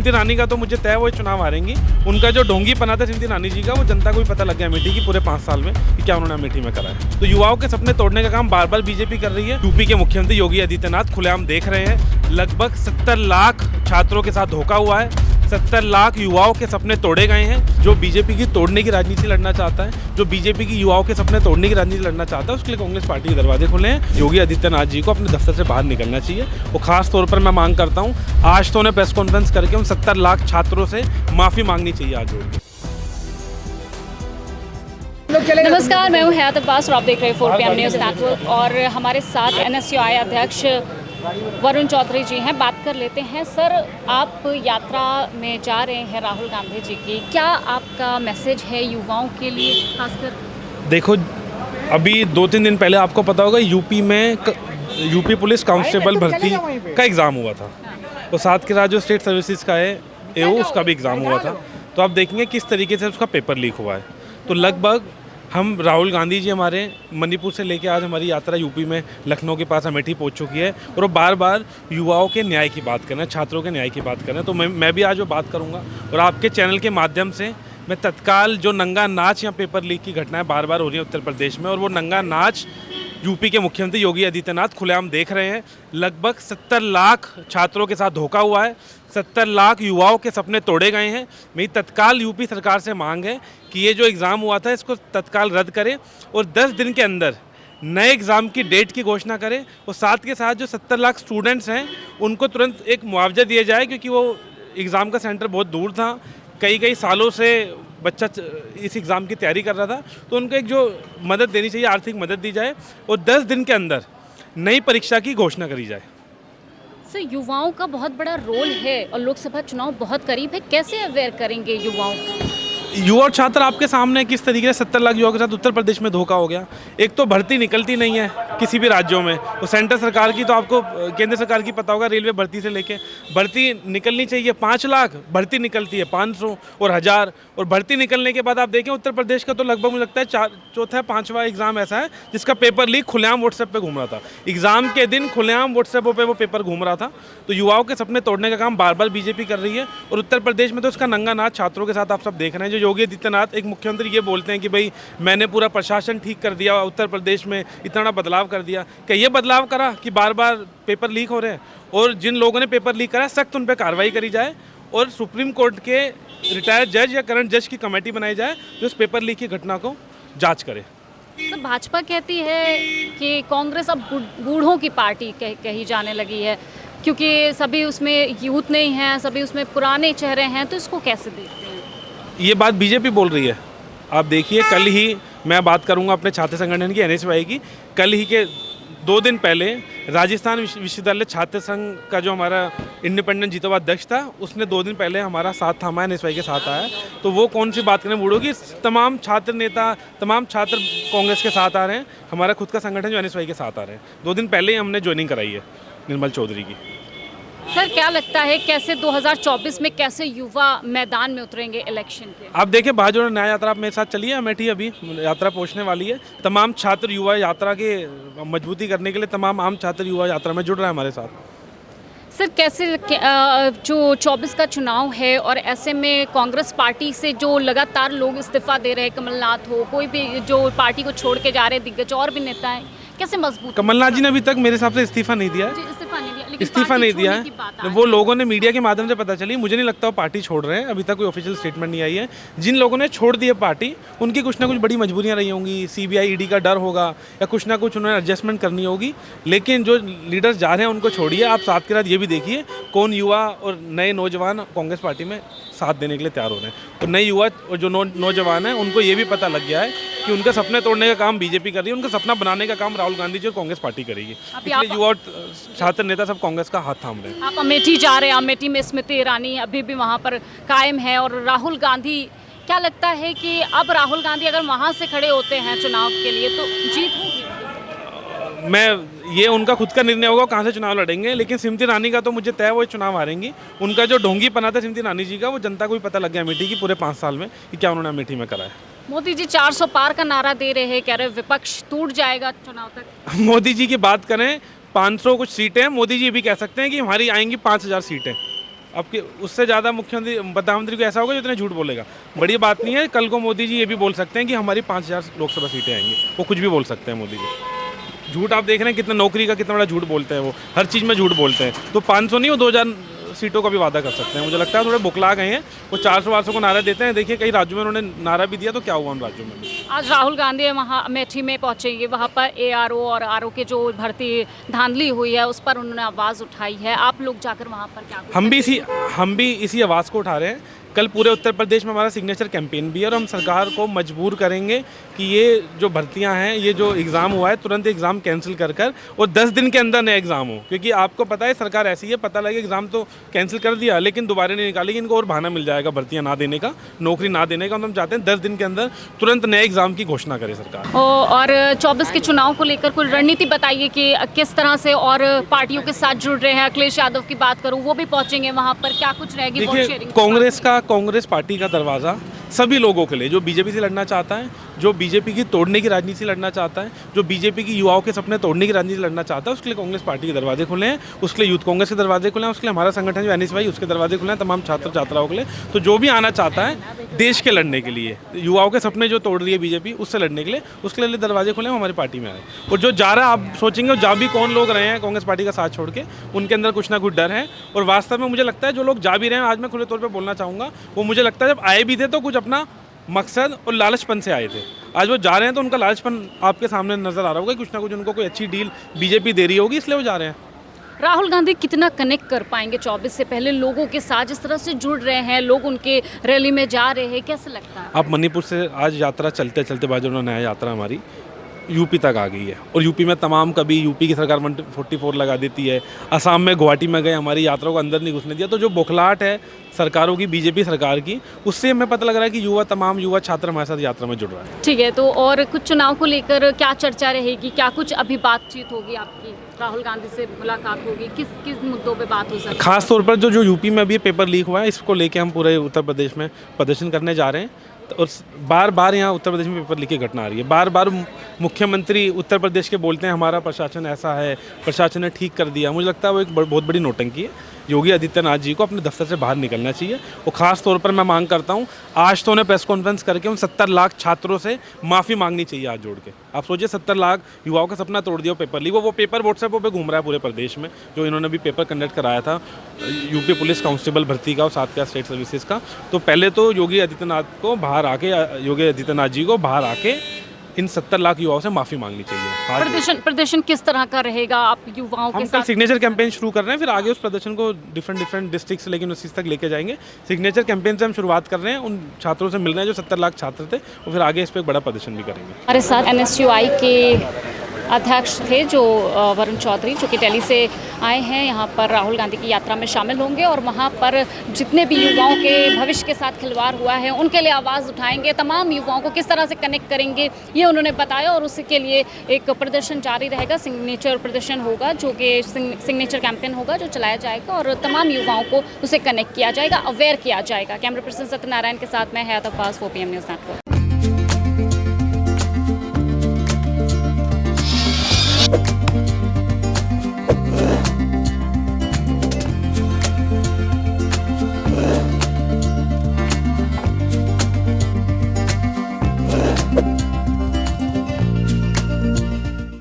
स्मृति ईरानी का तो मुझे तय वो चुनाव हारेंगी। उनका जो ढोंगी पना था स्मृति ईरानी जी का, वो जनता को भी पता लग गया अमेठी की पूरे 5 साल में कि क्या उन्होंने अमेठी में करा है। तो युवाओं के सपने तोड़ने का काम बार बार बीजेपी कर रही है। यूपी के मुख्यमंत्री योगी आदित्यनाथ खुलेआम देख रहे हैं, लगभग 70 लाख छात्रों के साथ धोखा हुआ है, 70 लाख युवाओं के सपने तोड़े गए हैं। जो बीजेपी की तोड़ने की राजनीति लड़ना चाहता है, जो बीजेपी की युवाओं के सपने तोड़ने की राजनीति लड़ना चाहता है, उसके लिए कांग्रेस पार्टी के दरवाजे खुले हैं। योगी आदित्यनाथ जी को अपने दफ्तर से बाहर निकलना चाहिए। वो खास तौर पर मैं मांग करता हूँ, आज तो उन्हें प्रेस कॉन्फ्रेंस करके उन 70 लाख छात्रों से माफ़ी मांगनी चाहिए आज जोड़ के। नमस्कार, मैं हूँ हयात अब्बास और आप देख रहे हैं 4PM न्यूज़ नेटवर्क। और हमारे साथ NSUI अध्यक्ष वरुण चौधरी जी हैं। बात कर लेते हैं। सर, आप यात्रा में जा रहे हैं राहुल गांधी जी की, क्या आपका मैसेज है युवाओं के लिए खासकर? देखो, अभी 2-3 दिन पहले आपको पता होगा यूपी में यूपी पुलिस कांस्टेबल भर्ती का एग्ज़ाम हुआ था, तो साथ के साथ जो स्टेट सर्विसेज का है AO, उसका भी एग्ज़ाम हुआ था। तो आप देखेंगे किस तरीके से उसका पेपर लीक हुआ है। तो लगभग हम राहुल गांधी जी हमारे मणिपुर से लेके आज हमारी यात्रा यूपी में लखनऊ के पास अमेठी पहुंच चुकी है, और वो बार बार युवाओं के न्याय की बात कर रहे हैं, छात्रों के न्याय की बात कर रहे हैं। तो मैं भी आज वो बात करूंगा, और आपके चैनल के माध्यम से मैं तत्काल जो नंगा नाच या पेपर लीक की घटनाएं बार बार हो रही हैं उत्तर प्रदेश में, और वो नंगा नाच यूपी के मुख्यमंत्री योगी आदित्यनाथ खुलेआम देख रहे हैं। लगभग 70 लाख छात्रों के साथ धोखा हुआ है, 70 लाख युवाओं के सपने तोड़े गए हैं। मेरी तत्काल यूपी सरकार से मांग है कि ये जो एग्ज़ाम हुआ था इसको तत्काल रद्द करें, और 10 दिन के अंदर नए एग्ज़ाम की डेट की घोषणा करें, और साथ के साथ जो 70 लाख स्टूडेंट्स हैं उनको तुरंत एक मुआवजा दिया जाए, क्योंकि वो एग्ज़ाम का सेंटर बहुत दूर था, कई सालों से बच्चा इस एग्ज़ाम की तैयारी कर रहा था। तो उनको एक जो मदद देनी चाहिए, आर्थिक मदद दी जाए, और 10 दिन के अंदर नई परीक्षा की घोषणा करी जाए। सर, युवाओं का बहुत बड़ा रोल है और लोकसभा चुनाव बहुत करीब है, कैसे अवेयर करेंगे युवाओं को? युवा और छात्र आपके सामने किस तरीके से 70 लाख युवाओं के साथ उत्तर प्रदेश में धोखा हो गया। एक तो भर्ती निकलती नहीं है किसी भी राज्यों में, वो सेंटर सरकार की, तो आपको केंद्र सरकार की पता होगा, रेलवे भर्ती से लेके भर्ती निकलनी चाहिए 5 लाख, भर्ती निकलती है 500 और 1000। और भर्ती निकलने के बाद आप देखें उत्तर प्रदेश का तो लगभग मुझे लगता है चौथा 5वां एग्ज़ाम ऐसा है जिसका पेपर लीक खुलेआम व्हाट्सएप पे घूम रहा था। एग्ज़ाम के दिन खुलेआम व्हाट्सएप पे वो पेपर घूम रहा था। तो युवाओं के सपने तोड़ने का काम बार बार बीजेपी कर रही है, और उत्तर प्रदेश में तो उसका नंगा नाच छात्रों के साथ आप सब देख रहे हैं। जो योगी आदित्यनाथ एक मुख्यमंत्री ये बोलते हैं कि भाई मैंने पूरा प्रशासन ठीक कर दिया, उत्तर प्रदेश में इतना बड़ा बदलाव कर दिया। क्या ये बदलाव करा कि बार बार पेपर लीक हो रहे हैं? और जिन लोगों ने पेपर लीक करा सख्त उन पर कार्रवाई करी जाए, और सुप्रीम कोर्ट के रिटायर्ड जज या करंट जज की कमेटी बनाई जाए जो उस पेपर लीक की घटना को जांच करे। तो भाजपा कहती है कि कांग्रेस अब बूढ़ों की पार्टी कही जाने लगी है, क्योंकि सभी उसमें यूथ नहीं हैं, सभी उसमें पुराने चेहरे हैं, तो इसको कैसे देखते हैं? ये बात बीजेपी बोल रही है। आप देखिए, कल ही मैं बात करूंगा अपने छात्र संगठन की NSUI की। कल ही के 2 दिन पहले राजस्थान विश्वविद्यालय छात्र संघ का जो हमारा इंडिपेंडेंट जीता हुआ अध्यक्ष था, उसने 2 दिन पहले हमारा साथ थामा, NSUI के साथ आया। तो वो कौन सी बात करें बूढ़ों की, तमाम छात्र नेता, तमाम छात्र कांग्रेस के साथ आ रहे हैं, हमारा खुद का संगठन जो NSUI के साथ आ रहे हैं। 2 दिन पहले ही हमने ज्वाइनिंग कराई है निर्मल चौधरी की। सर, क्या लगता है कैसे 2024 में कैसे युवा मैदान में उतरेंगे इलेक्शन के? आप देखिए, भाजपा न्याय यात्रा मेरे साथ चली है अमेठी, अभी यात्रा पहुंचने वाली है। तमाम छात्र युवा यात्रा के मजबूती करने के लिए तमाम आम छात्र युवा यात्रा में जुड़ रहा है हमारे साथ। सर, कैसे जो 24 का चुनाव है और ऐसे में कांग्रेस पार्टी से जो लगातार लोग इस्तीफा दे रहे हैं, कमलनाथ हो, कोई भी जो पार्टी को छोड़ के जा रहे दिग्गज और भी नेता हैं, कैसे मजबूत? कमलनाथ जी ने अभी तक मेरे हिसाब से इस्तीफा नहीं दिया है। इस्तीफा नहीं दिया है, वो लोगों ने मीडिया के माध्यम से पता चली। मुझे नहीं लगता वो पार्टी छोड़ रहे हैं, अभी तक कोई ऑफिशियल स्टेटमेंट नहीं आई है। जिन लोगों ने छोड़ दी है पार्टी, उनकी कुछ ना कुछ बड़ी मजबूरियां रही होंगी, CBI ED का डर होगा, या कुछ ना कुछ उन्होंने एडजस्टमेंट करनी होगी। लेकिन जो लीडर्स जा रहे हैं उनको छोड़िए। आप साथ के साथ ये भी देखिए कौन युवा और नए नौजवान कांग्रेस पार्टी में साथ देने के लिए तैयार हो रहे हैं। और नए युवा और जो नौजवान हैं उनको ये भी पता लग गया है कि उनका सपने तोड़ने का काम बीजेपी कर रही है, उनका सपना बनाने का काम राहुल गांधी जी और कांग्रेस पार्टी करेगी। इसलिए युवा और छात्र नेता सब कांग्रेस का हाथ थाम रहे हैं। आप अमेठी जा रहे हैं, अमेठी में स्मृति ईरानी अभी भी वहाँ पर कायम है, और राहुल गांधी, क्या लगता है कि अब राहुल गांधी अगर वहाँ से खड़े होते हैं चुनाव के लिए तो जीत होगी? ये उनका खुद का निर्णय होगा कहाँ से चुनाव लड़ेंगे, लेकिन स्मृति ईरानी का तो मुझे तय वो चुनाव हारेंगी। उनका जो ढोंगी पना था स्मृति ईरानी जी का, वो जनता को भी पता लग गया अमेठी की पूरे 5 साल में कि क्या उन्होंने अमेठी में करा है। मोदी जी 400 पार का नारा दे रहे हैं, कह रहे विपक्ष टूट जाएगा चुनाव तक। मोदी जी की बात करें, 500 कुछ सीटें, मोदी जी भी कह सकते हैं कि हमारी आएंगी 5000 सीटें। आपके उससे ज़्यादा मुख्यमंत्री प्रधानमंत्री को ऐसा होगा जो इतने झूठ बोलेगा। बड़ी बात नहीं है, कल को मोदी जी ये भी बोल सकते हैं कि हमारी 5000 लोकसभा सीटें आएंगी, वो कुछ भी बोल सकते हैं मोदी जी। झूठ आप देख रहे हैं कितना, नौकरी का कितना बड़ा झूठ बोलते हैं वो, हर चीज़ में झूठ बोलते हैं। तो 500 नहीं, वो 2000 सीटों का भी वादा कर सकते हैं। मुझे लगता है थोड़े बुकला गए हैं, वो 400 को नारा देते हैं। देखिए कई राज्यों में उन्होंने नारा भी दिया, तो क्या हुआ उन राज्यों में। आज राहुल गांधी वहाँ अमेठी में पहुंचेंगे, वहाँ पर ARO और RO के जो भर्ती धांधली हुई है उस पर उन्होंने आवाज़ उठाई है। आप लोग जाकर वहाँ पर क्या हम भी इसी आवाज़ को उठा रहे हैं। कल पूरे उत्तर प्रदेश में हमारा सिग्नेचर कैंपेन भी है और हम सरकार को मजबूर करेंगे कि ये जो भर्तियां हैं, ये जो एग्ज़ाम हुआ है, तुरंत एग्ज़ाम कैंसिल कर और 10 दिन के अंदर नया एग्ज़ाम हो। क्योंकि आपको पता है सरकार ऐसी है, पता लगे एग्ज़ाम तो कैंसिल कर दिया लेकिन दोबारा नहीं निकालेगी, इनको और बहाना मिल जाएगा भर्तियाँ ना देने का, नौकरी ना देने का। हम चाहते हैं 10 दिन के अंदर तुरंत नए एग्ज़ाम की घोषणा करे सरकार। और 24 के चुनाव को लेकर कोई रणनीति बताइए कि किस तरह से और पार्टियों के साथ जुड़ रहे हैं। अखिलेश यादव की बात करूँ, वो भी पहुँचेंगे वहाँ पर, क्या कुछ रहेगी? देखिए कांग्रेस पार्टी का दरवाज़ा सभी लोगों के लिए, जो बीजेपी से लड़ना चाहता है, जो बीजेपी की तोड़ने की राजनीति से लड़ना चाहता है, जो बीजेपी की युवाओं के सपने तोड़ने की राजनीति से लड़ना चाहता है, उसके लिए कांग्रेस पार्टी के दरवाजे खुले हैं। उसके लिए यूथ कांग्रेस के दरवाजे खुले हैं, उसके लिए हमारा संगठन जो NSY उसके दरवाजे खुले हैं, तमाम छात्र छात्राओं के लिए। तो जो भी आना चाहता है देश के लड़ने के लिए, युवाओं के सपने जो तोड़ रही है बीजेपी, उससे लड़ने के लिए, उसके लिए दरवाजे खुले हैं, हमारी पार्टी में आए। और जो जा रहा है, आप सोचेंगे जा भी कौन लोग रहे हैं कांग्रेस पार्टी का साथ छोड़ के, उनके अंदर कुछ ना कुछ डर है। और वास्तव में मुझे लगता है जो लोग जा भी रहे हैं, आज मैं खुले तौर पर बोलना चाहूँगा, वो मुझे लगता है जब आए भी थे तो कुछ अपना मकसद और लालचपन से आए थे। आज वो जा रहे हैं तो उनका लालचपन आपके सामने नजर आ रहा होगा, कुछ ना कुछ उनको कोई अच्छी डील बीजेपी दे रही होगी, इसलिए वो जा रहे हैं। राहुल गांधी कितना कनेक्ट कर पाएंगे 24 से पहले लोगों के साथ, जिस तरह से जुड़ रहे हैं लोग, उनके रैली में जा रहे हैं, कैसे लगता है? आप मणिपुर से आज यात्रा चलते चलते बाजू में नया यात्रा हमारी यूपी तक आ गई है। और यूपी में तमाम, कभी यूपी की सरकार 144 लगा देती है, असम में गुवाहाटी में गए, हमारी यात्रा को अंदर नहीं घुसने दिया। तो जो बौखलाहट है सरकारों की, बीजेपी सरकार की, उससे हमें पता लग रहा है कि तमाम युवा छात्र हमारे साथ यात्रा में जुड़ रहा है। ठीक है, तो और कुछ चुनाव को लेकर क्या चर्चा रहेगी, क्या कुछ अभी बातचीत होगी आपकी? राहुल गांधी से मुलाकात होगी, किस किस मुद्दों पे बात हो सकती है? खास तौर पर जो यूपी में अभी पेपर लीक हुआ है, इसको लेके हम पूरे उत्तर प्रदेश में प्रदर्शन करने जा रहे हैं। और बार बार यहाँ उत्तर प्रदेश में पेपर लीक की घटना आ रही है। बार बार मुख्यमंत्री उत्तर प्रदेश के बोलते हैं हमारा प्रशासन ऐसा है, प्रशासन ने ठीक कर दिया। मुझे लगता है वो एक बहुत बड़ी नौटंकी है। योगी आदित्यनाथ जी को अपने दफ्तर से बाहर निकलना चाहिए। और ख़ास तौर पर मैं मांग करता हूँ, आज तो उन्हें प्रेस कॉन्फ्रेंस करके उन 70 लाख छात्रों से माफ़ी मांगनी चाहिए हाथ जोड़ के। आप सोचिए 70 लाख युवाओं का सपना तोड़ दिया पेपर लीक। वो पेपर व्हाट्सएप पे घूम रहा है पूरे प्रदेश में, जो इन्होंने भी पेपर कंडक्ट कराया था यूपी पुलिस कांस्टेबल भर्ती का और साथ का स्टेट सर्विसेज का। तो पहले तो योगी आदित्यनाथ जी को बाहर आके इन 70 लाख युवाओं से माफ़ी मांगनी चाहिए। प्रदर्शन किस तरह का रहेगा? आप युवाओं के साथ? हम कल सिग्नेचर कैंपेन शुरू कर रहे हैं, फिर आगे उस प्रदर्शन को डिफरेंट डिस्ट्रिक्ट से लेकिन उसी तक लेके जाएंगे। सिग्नेचर कैंपेन से हम शुरुआत कर रहे हैं, उन छात्रों से मिल रहे हैं जो 70 लाख छात्र थे, और फिर आगे इस पर एक बड़ा प्रदर्शन भी करेंगे। हमारे साथ NSUI के अध्यक्ष थे जो वरुण चौधरी, जो कि दिल्ली से आए हैं, यहाँ पर राहुल गांधी की यात्रा में शामिल होंगे और वहाँ पर जितने भी युवाओं के भविष्य के साथ खिलवाड़ हुआ है उनके लिए आवाज़ उठाएंगे। तमाम युवाओं को किस तरह से कनेक्ट करेंगे ये उन्होंने बताया, और उसके लिए एक प्रदर्शन जारी रहेगा। सिग्नेचर प्रदर्शन होगा, जो कि सिग्नेचर कैंपेन होगा जो चलाया जाएगा, और तमाम युवाओं को उसे कनेक्ट किया जाएगा, अवेयर किया जाएगा। कैमरा पर्सन सत्यनारायण के साथ मैं हयात अब्बास, 4PM न्यूज़ नेटवर्क।